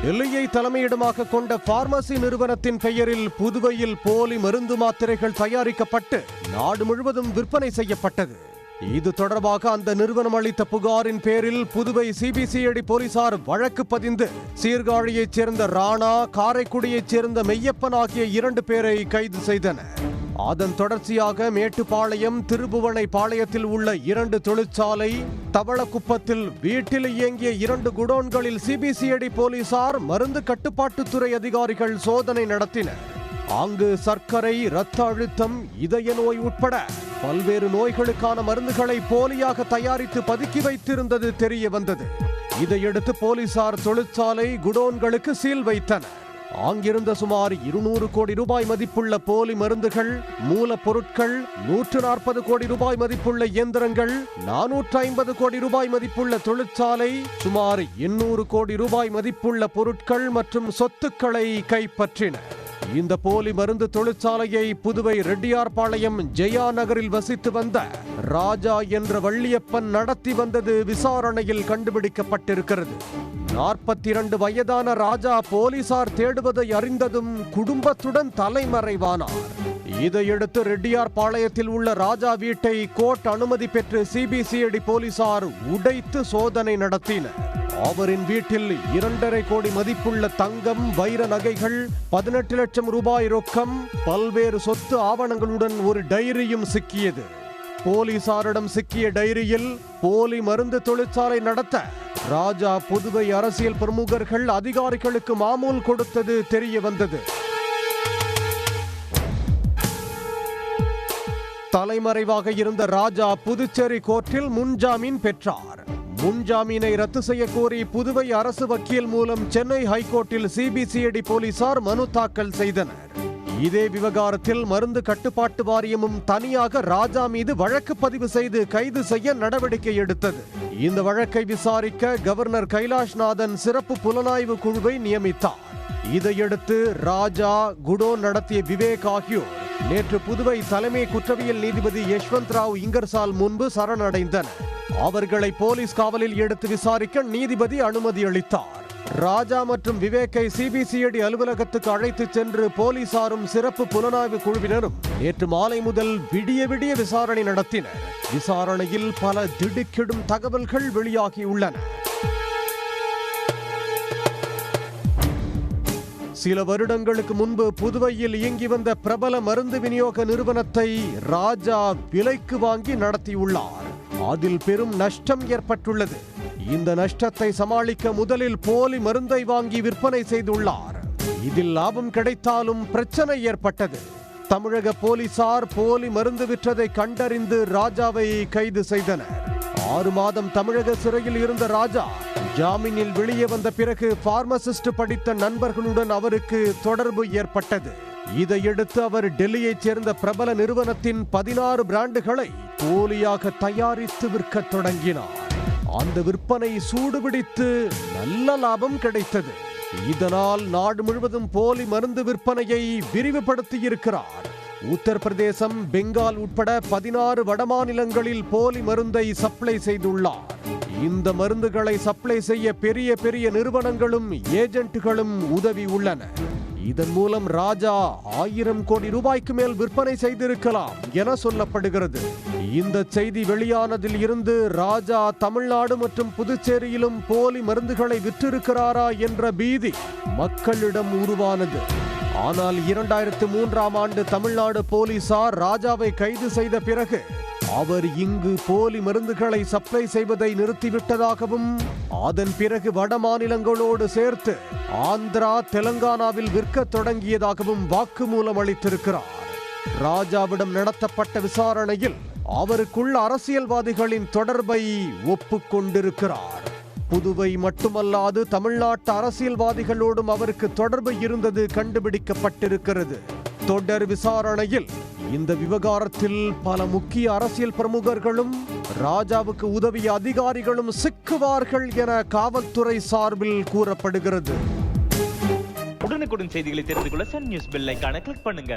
டெல்லியை தலைமையிடமாக கொண்ட பார்மசி நிறுவனத்தின் பெயரில் புதுவையில் போலி மருந்து மாத்திரைகள் தயாரிக்கப்பட்டு நாடு முழுவதும் விற்பனை செய்யப்பட்டது. இது தொடர்பாக அந்த நிறுவனம் அளித்த புகாரின் பேரில் புதுவை சிபிசிஐடி போலீசார் வழக்கு பதிந்து சீர்காழியைச் சேர்ந்த ராணா, காரைக்குடியைச் சேர்ந்த மெய்யப்பன் ஆகிய 2 பேரை கைது செய்தனர். அதன் தொடர்ச்சியாக மேட்டுப்பாளையம், திருபுவனை பாளையத்தில் உள்ள 2 தொழிற்சாலை, தவளக்குப்பத்தில் வீட்டில் இயங்கிய 2 குடோன்களில் சிபிசிஐடி போலீசார் மருந்து கட்டுப்பாட்டுத்துறை அதிகாரிகள் சோதனை நடத்தினர். அங்கு சர்க்கரை, இரத்த அழுத்தம், இதய நோய் உட்பட பல்வேறு நோய்களுக்கான மருந்துகளை போலியாக தயாரித்து பதுக்கி வைத்திருந்தது தெரிய வந்தது. இதையடுத்து போலீசார் தொழிற்சாலை, குடோன்களுக்கு சீல் வைத்தனர். அங்கிருந்த சுமார் 200 கோடி ரூபாய் மதிப்புள்ள போலி மருந்துகள், மூலப்பொருட்கள், 140 கோடி ரூபாய் மதிப்புள்ள இயந்திரங்கள், 450 கோடி ரூபாய் மதிப்புள்ள தொழிற்சாலை, சுமார் 800 கோடி ரூபாய் மதிப்புள்ள பொருட்கள் மற்றும் சொத்துக்களை கைப்பற்றினர். இந்த போலி மருந்து தொழிற்சாலையை புதுவை ரெட்டியார்பாளையம் ஜெயா நகரில் வசித்து வந்த ராஜா என்ற வள்ளியப்பன் நடத்தி வந்தது விசாரணையில் கண்டுபிடிக்கப்பட்டிருக்கிறது. 42 வயதான ராஜா போலீசார் தேடுவதை அறிந்ததும் குடும்பத்துடன் தலைமறைவானார். இதையடுத்து ரெட்டியார்பாளையத்தில் உள்ள ராஜா வீட்டை கோர்ட் அனுமதி பெற்று சிபிசிஐடி போலீசார் உடைத்து சோதனை நடத்தினர். அவரின் வீட்டில் 2.5 கோடி மதிப்புள்ள தங்கம், வைர நகைகள், 18 லட்சம் ரூபாய் ரொக்கம், பல்வேறு சொத்து ஆவணங்களுடன் ஒரு டைரியும் சிக்கியது. போலீசாரிடம் சிக்கிய டைரியில் போலி மருந்து தொழிற்சாலை நடத்த ராஜா புதுவை அரசியல் பிரமுகர்கள், அதிகாரிகளுக்கு மாமூல் கொடுத்தது தெரிய வந்தது. தலைமறைவாக இருந்த ராஜா புதுச்சேரி கோர்ட்டில் முன்ஜாமீன் பெற்றார். முன்ஜாமீனை ரத்து செய்ய கோரி புதுவை அரசு வக்கீல் மூலம் சென்னை ஹைகோர்ட்டில் சிபிசிஐடி போலீசார் மனு தாக்கல் செய்தனர். இதே விவகாரத்தில் மருந்து கட்டுப்பாட்டு வாரியமும் தனியாக ராஜா மீது வழக்கு பதிவு செய்து கைது செய்ய நடவடிக்கை எடுத்தது. இந்த வழக்கை விசாரிக்க கவர்னர் கைலாஷ்நாதன் சிறப்பு புலனாய்வு குழுவை நியமித்தார். இதையடுத்து ராஜா, குடோன் நடத்திய விவேக் ஆகியோர் நேற்று புதுவை தலைமை குற்றவியல் நீதிபதி யஷ்வந்த் ராவ் இங்கர்சால் முன்பு சரணடைந்தனர். அவர்களை போலீஸ் காவலில் எடுத்து விசாரிக்க நீதிபதி அனுமதி அளித்தார். ராஜா மற்றும் விவேக்கை சிபிசிஐடி அலுவலகத்துக்கு அழைத்து சென்று போலீசாரும் சிறப்பு புலனாய்வு குழுவினரும் நேற்று மாலை முதல் விடிய விடிய விசாரணை நடத்தினர். விசாரணையில் பல திடுக்கிடும் தகவல்கள் வெளியாகியுள்ளன. சில வருடங்களுக்கு முன்பு புதுவையில் இயங்கி வந்த பிரபல மருந்து விநியோக நிறுவனத்தை ராஜா விலைக்கு வாங்கி நடத்தியுள்ளார். அதில் பெரும் நஷ்டம் ஏற்பட்டுள்ளது. இந்த நஷ்டத்தை சமாளிக்க முதலில் போலி மருந்தை வாங்கி விற்பனை செய்துள்ளார். இதில் லாபம் கிடைத்தாலும் பிரச்சனை ஏற்பட்டது. தமிழக போலீசார் போலி மருந்து விற்றதை கண்டறிந்து ராஜாவை கைது செய்தனர். 6 மாதம் தமிழக சிறையில் இருந்த ராஜா ஜாமீனில் வெளியே வந்த பிறகு பார்மசிஸ்ட் படித்த நண்பர்களுடன் அவருக்கு தொடர்பு ஏற்பட்டது. இதையடுத்து அவர் டெல்லியைச் சேர்ந்த பிரபல நிறுவனத்தின் 16 பிராண்டுகளை போலியாக தயாரித்து விற்க தொடங்கினார். அந்த விற்பனை சூடுபிடித்து நல்ல லாபம் கிடைத்தது. இதனால் நாடு முழுவதும் போலி மருந்து விற்பனையை விரிவுபடுத்தியிருக்கிறார். உத்தரப்பிரதேசம், பெங்கால் உட்பட 16 வடமாநிலங்களில் போலி மருந்தை சப்ளை செய்துள்ளார். இந்த மருந்துகளை சப்ளை செய்ய பெரிய பெரிய நிறுவனங்களும் ஏஜென்ட்டுகளும் உதவி உள்ளன. இதன் மூலம் ராஜா 1000 கோடி ரூபாய்க்கு மேல் விற்பனை செய்திருக்கலாம் என சொல்லப்படுகிறது. இந்த செய்தி வெளியானதில் இருந்து ராஜா தமிழ்நாடு மற்றும் புதுச்சேரியிலும் போலி மருந்துகளை விற்றிருக்கிறாரா என்ற பீதி மக்களிடம் உருவானது. ஆனால் 2003ஆம் ஆண்டு தமிழ்நாடு போலீசார் ராஜாவை கைது செய்த பிறகு அவர் இங்கு போலி மருந்துகளை சப்ளை செய்வதை நிறுத்திவிட்டதாகவும், அதன் பிறகு வட மாநிலங்களோடு சேர்த்து ஆந்திரா, தெலங்கானாவில் விற்க தொடங்கியதாகவும் வாக்குமூலம் அளித்திருக்கிறார். ராஜாவிடம் நடத்தப்பட்ட விசாரணையில் அவருக்குள்ள அரசியல்வாதிகளின் தொடர்பை ஒப்புக்கொண்டிருக்கிறார். புதுவை மட்டுமல்லாது தமிழ்நாட்டு அரசியல்வாதிகளோடும் அவருக்கு தொடர்பு இருந்தது கண்டுபிடிக்கப்பட்டிருக்கிறது. தொடர் விசாரணையில் இந்த விவகாரத்தில் பல முக்கிய அரசியல் பிரமுகர்களும் ராஜாவுக்கு உதவிய அதிகாரிகளும் சிக்குவார்கள் என காவல்துறை சார்பில் கூறப்படுகிறது. உடனுக்குடன் செய்திகளை தெரிந்து கொள்ள சன் நியூஸ் பெல் ஐகானை கிளிக் பண்ணுங்க.